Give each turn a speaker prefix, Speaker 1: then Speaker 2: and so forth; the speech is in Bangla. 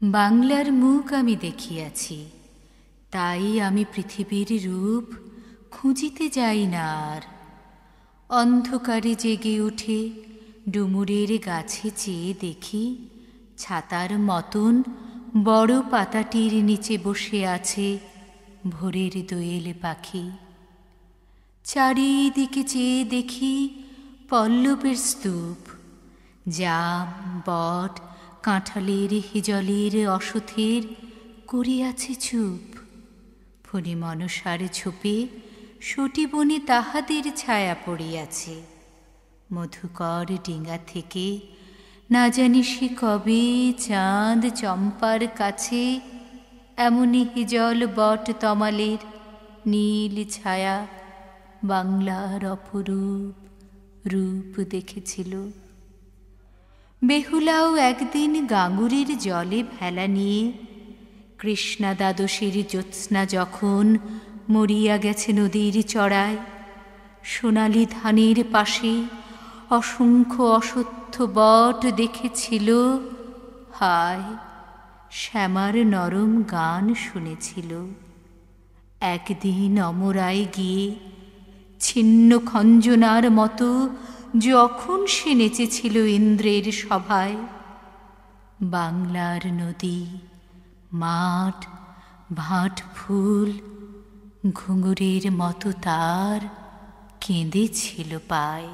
Speaker 1: বাংলার মুখ আমি দেখিয়াছি, তাই আমি পৃথিবীর রূপ খুঁজিতে যাই না আর। অন্ধকারে জেগে উঠে ডুমুরের গাছে চেয়ে দেখি, ছাতার মতন বড় পাতাটির নিচে বসে আছে ভোরের দোয়েল পাখি। চারিদিকে চেয়ে দেখি পল্লবের স্তূপ, জাম, বট, কাঁঠালের, হিজলের, অশ্বথের করিয়াছে চুপ। ফণি মনসার ঝোপে সটিবনে তাহাদের ছায়া পড়িয়াছে। মধুকর ডিঙা থেকে না জানি সে কবে চাঁদ চম্পার কাছে এমনি হিজল বট তমালের নীল ছায়া বাংলার অপরূপ রূপ দেখেছিল। বেহুলাও একদিন গাঙ্গুরির জলে ভেলা নিয়ে, কৃষ্ণা দ্বাদশীর জ্যোৎস্না যখন মরিয়া গেছে নদীর চড়ায়, সোনালি ধানের পাশে অসংখ্য অশ্বত্থ বট দেখেছিল। হায়, শ্যামার নরম গান শুনেছিল। একদিন অমরায় গিয়ে ছিন্ন খঞ্জনার মতো যখন সে নেচেছিল ইন্দ্রের সভায়, বাংলার নদী, মাঠ, ভাট ফুল ঘুঙুরের মতো তার কেঁদেছিল পায়।